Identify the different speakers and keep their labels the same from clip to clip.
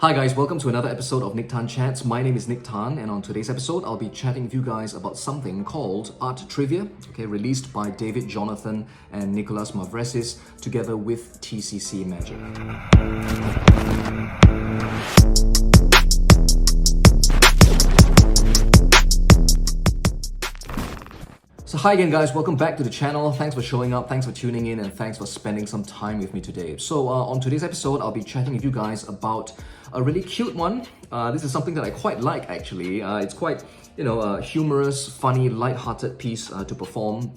Speaker 1: Hi guys, welcome to another episode of Nick Tan Chats. My name is Nick Tan, and on today's episode, I'll be chatting with you guys about something called Art Trivia, released by David Jonathan and Nikolas Mavresis together with TCC Magic. So hi again guys, welcome back to the channel. Thanks for showing up, thanks for tuning in, and thanks for spending some time with me today. So on today's episode, I'll be chatting with you guys about a really cute one. This is something that I quite like actually. It's quite, humorous, funny, light-hearted piece to perform,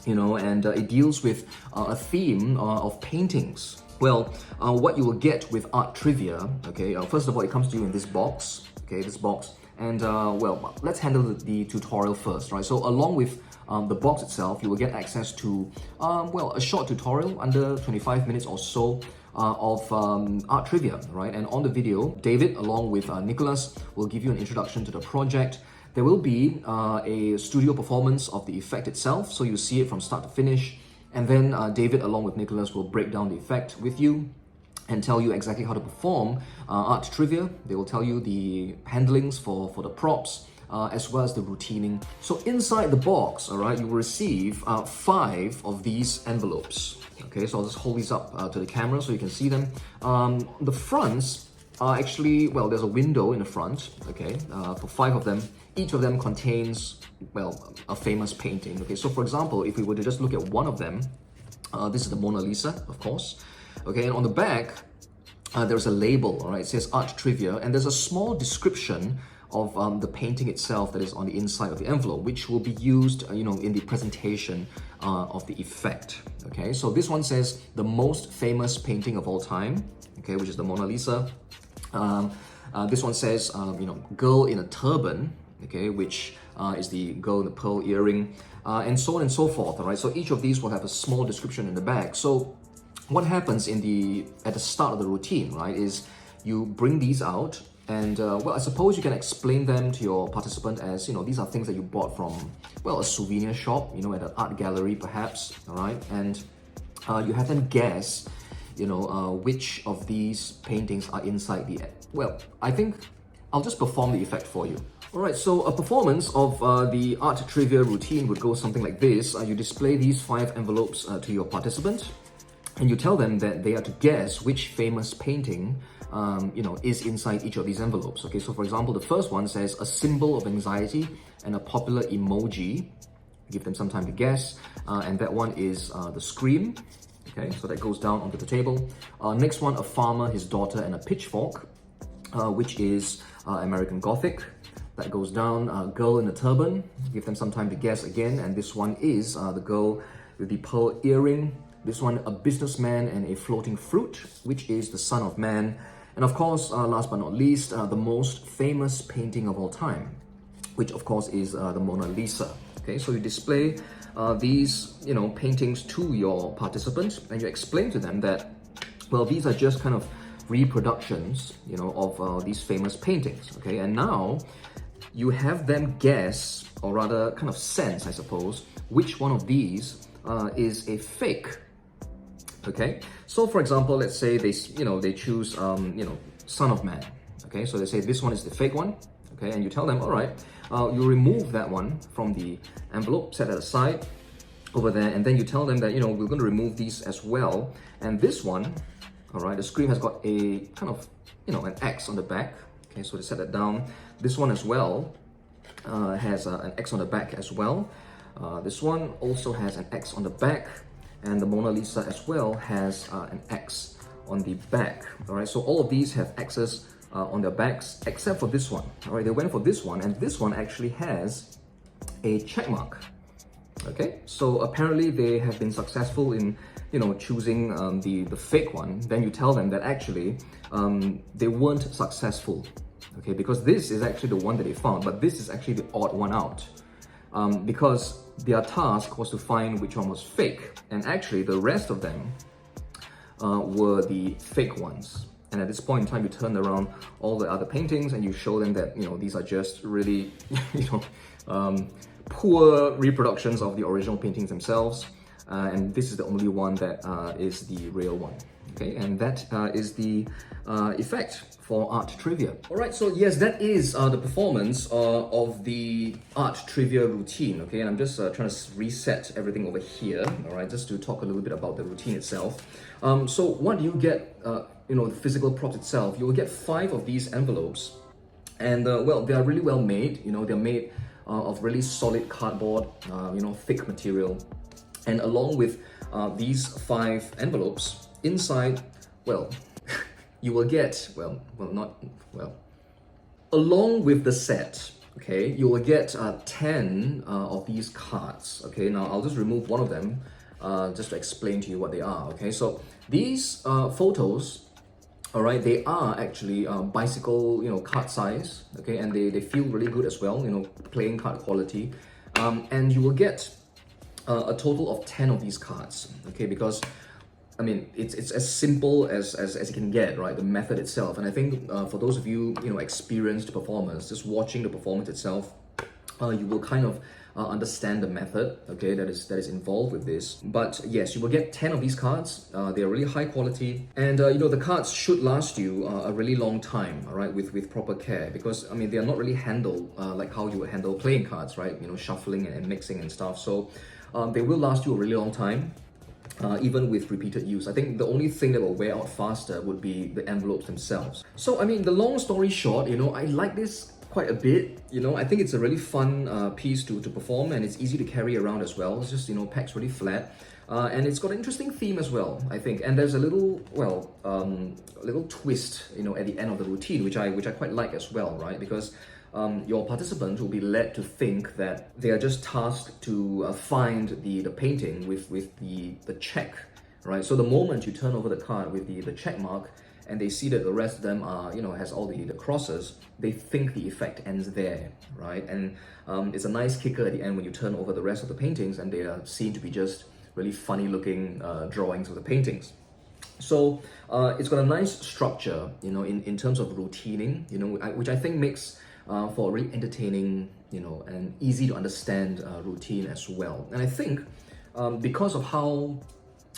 Speaker 1: and it deals with a theme of paintings. Well, what you will get with Art Trivia, first of all, it comes to you in this box, and well, let's handle the tutorial first, right? So along with the box itself, you will get access to, a short tutorial under 25 minutes or so of Art Trivia, right? And on the video, David, along with Nikolas, will give you an introduction to the project. There will be a studio performance of the effect itself, so you see it from start to finish. And then David, along with Nikolas, will break down the effect with you and tell you exactly how to perform Art Trivia. They will tell you the handlings for the props, as well as the routining. So inside the box, all right, you will receive 5 of these envelopes. Okay, so I'll just hold these up to the camera so you can see them. The fronts are actually, well, there's a window in the front, for 5 of them. Each of them contains, well, a famous painting. Okay, so for example, if we were to just look at one of them, this is the Mona Lisa, of course. Okay, and on the back, there's a label, all right, it says Art Trivia, and there's a small description of the painting itself that is on the inside of the envelope, which will be used, in the presentation of the effect. Okay, so this one says the most famous painting of all time, which is the Mona Lisa. This one says, girl in a turban, which is the girl in the pearl earring, and so on and so forth. All right, so each of these will have a small description in the back. So what happens at the start of the routine, right, is you bring these out. And well, I suppose you can explain them to your participant as, these are things that you bought from, well, a souvenir shop, at an art gallery perhaps, all right? And you have them guess, which of these paintings are inside the, well, I think I'll just perform the effect for you. All right, so a performance of the Art Trivia routine would go something like this. You display these 5 envelopes to your participant, and you tell them that they are to guess which famous painting is inside each of these envelopes. Okay, so for example, the first one says a symbol of anxiety and a popular emoji. Give them some time to guess, and that one is the scream. Okay, so that goes down onto the table. Next one, a farmer, his daughter, and a pitchfork, which is American Gothic. That goes down. Girl in a turban. Give them some time to guess again, and this one is the girl with the pearl earring. This one, a businessman and a floating fruit, which is the Son of Man. And of course, last but not least, the most famous painting of all time, which of course is the Mona Lisa. Okay, so you display these, paintings to your participants, and you explain to them that, well, these are just kind of reproductions, of these famous paintings. Okay, and now you have them guess, or rather kind of sense, I suppose, which one of these is a fake. Okay, so for example, let's say they choose, Son of Man. Okay, so they say this one is the fake one. Okay, and you tell them, all right, you remove that one from the envelope, set that aside over there, and then you tell them that, we're going to remove these as well. And this one, all right, the screen has got a kind of, an X on the back. Okay, so to set that down, this one as well has an X on the back as well. This one also has an X on the back. And the Mona Lisa as well has an X on the back. All right, so all of these have X's on their backs, except for this one. All right, they went for this one, and this one actually has a check mark. Okay, so apparently they have been successful in, choosing the fake one. Then you tell them that actually they weren't successful. Okay, because this is actually the one that they found, but this is actually the odd one out. Because their task was to find which one was fake, and actually the rest of them were the fake ones. And at this point in time, you turn around all the other paintings and you show them that, these are just really, poor reproductions of the original paintings themselves. And this is the only one that is the real one. Okay, and that is the effect for art trivia. All right, so yes, that is the performance of the art trivia routine. Okay, and I'm just trying to reset everything over here. All right, just to talk a little bit about the routine itself. So what do you get? The physical props itself. You will get 5 of these envelopes, and well, they are really well made. They're made of really solid cardboard, thick material, and along with these 5 envelopes inside, well, you will get, along with the set, okay, you will get 10 of these cards. Okay, now I'll just remove one of them just to explain to you what they are. Okay, so these photos, all right, they are actually bicycle, card size, okay, and they feel really good as well, playing card quality. And you will get a total of 10 of these cards, okay, because I mean, it's as simple as it can get, right? The method itself. And I think for those of you, experienced performers, just watching the performance itself, you will kind of understand the method, okay, that is involved with this. But yes, you will get 10 of these cards. They are really high quality, and the cards should last you a really long time, all right, with proper care, because I mean, they are not really handled like how you would handle playing cards, right? Shuffling and mixing and stuff. So they will last you a really long time. Even with repeated use. I think the only thing that will wear out faster would be the envelopes themselves. So I mean, the long story short, I like this quite a bit. I think it's a really fun piece to perform, and it's easy to carry around as well. It's just packs really flat, and it's got an interesting theme as well, I think. And there's a little little twist at the end of the routine, which I quite like as well, right? Because your participants will be led to think that they are just tasked to find the painting with the check, right? So the moment you turn over the card with the check mark, and they see that the rest of them are, has all the crosses, they think the effect ends there, right? And it's a nice kicker at the end when you turn over the rest of the paintings and they are seen to be just really funny looking drawings of the paintings. So it's got a nice structure, in terms of routining, which I think makes for a really entertaining, and easy to understand routine as well. And I think because of how,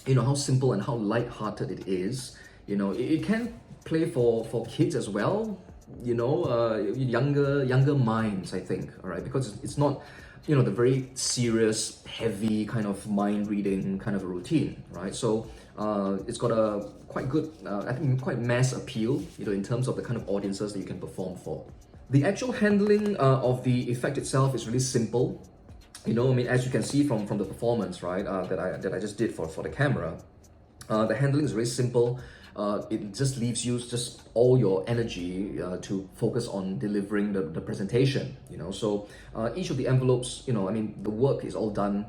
Speaker 1: how simple and how light-hearted it is, it can play for kids as well, younger minds, I think, all right, because it's not, the very serious, heavy kind of mind-reading kind of a routine, right? So it's got a quite good, I think quite mass appeal, in terms of the kind of audiences that you can perform for. The actual handling of the effect itself is really simple. I mean, as you can see from the performance, right, that I just did for the camera, the handling is very simple. It just leaves you just all your energy to focus on delivering the presentation, So each of the envelopes, I mean, the work is all done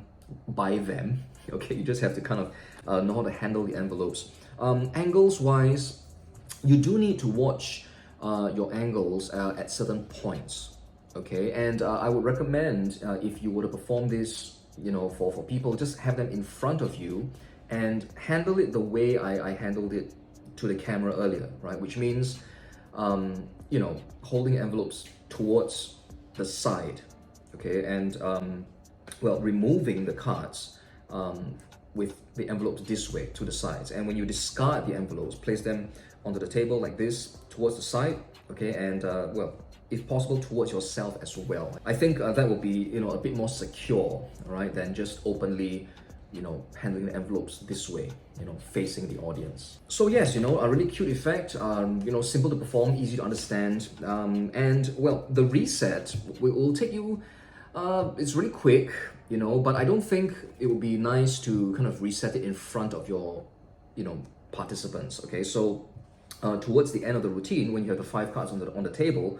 Speaker 1: by them, okay? You just have to kind of know how to handle the envelopes. Angles-wise, you do need to watch your angles at certain points, okay? And I would recommend if you were to perform this, for people, just have them in front of you and handle it the way I handled it to the camera earlier, right? Which means, holding envelopes towards the side, okay? And, removing the cards with the envelopes this way to the sides. And when you discard the envelopes, place them onto the table like this, towards the side, okay? And, if possible, towards yourself as well. I think that will be, a bit more secure, right, than just openly, handling the envelopes this way, facing the audience. So yes, a really cute effect, simple to perform, easy to understand, and well, the reset will take you, it's really quick, but I don't think it would be nice to kind of reset it in front of your, participants, okay? So towards the end of the routine, when you have the 5 cards on the table,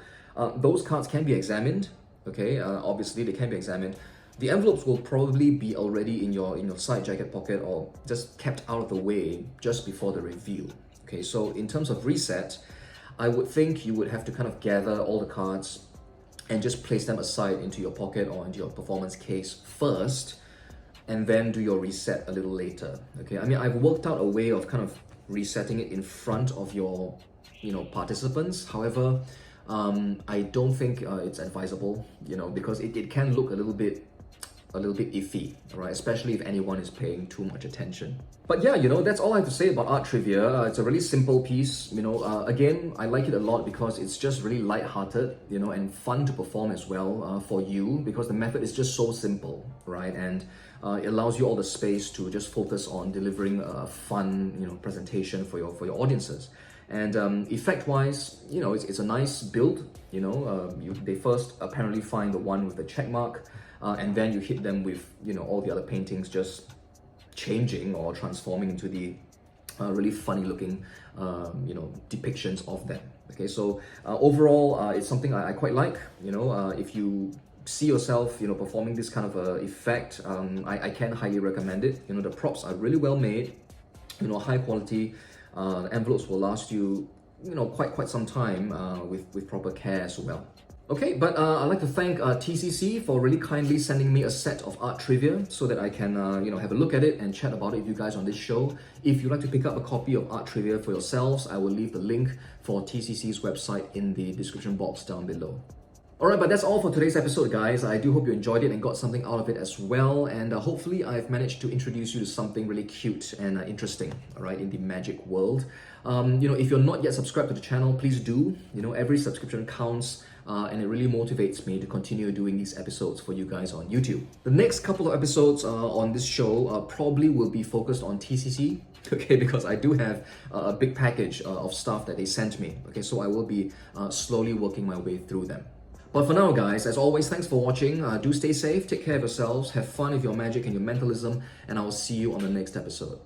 Speaker 1: those cards can be examined, okay? Obviously, they can be examined. The envelopes will probably be already in your side jacket pocket or just kept out of the way just before the reveal. Okay, so in terms of reset, I would think you would have to kind of gather all the cards and just place them aside into your pocket or into your performance case first, and then do your reset a little later. Okay, I mean, I've worked out a way of kind of resetting it in front of your participants. However, I don't think it's advisable, because it can look a little bit a little bit iffy, right? Especially if anyone is paying too much attention. But yeah, that's all I have to say about art trivia. It's a really simple piece, again, I like it a lot because it's just really light-hearted, and fun to perform as well for you, because the method is just so simple, right? And it allows you all the space to just focus on delivering a fun, presentation for your audiences. And effect-wise, it's a nice build. They first apparently find the one with the check mark, and then you hit them with all the other paintings just changing or transforming into the really funny looking depictions of them. Okay, so overall it's something I quite like. If you see yourself performing this kind of effect, I can highly recommend it. The props are really well made, high quality. Envelopes will last you quite some time with proper care as well. Okay, but I'd like to thank TCC for really kindly sending me a set of art trivia so that I can have a look at it and chat about it with you guys on this show. If you'd like to pick up a copy of art trivia for yourselves, I will leave the link for TCC's website in the description box down below. Alright, but that's all for today's episode, guys. I do hope you enjoyed it and got something out of it as well. And hopefully I've managed to introduce you to something really cute and interesting, alright, in the magic world. If you're not yet subscribed to the channel, please do. Every subscription counts, and it really motivates me to continue doing these episodes for you guys on YouTube. The next couple of episodes on this show probably will be focused on TCC, okay, because I do have a big package of stuff that they sent me, okay, so I will be slowly working my way through them. But for now, guys, as always, thanks for watching. Do stay safe, take care of yourselves, have fun with your magic and your mentalism, and I will see you on the next episode.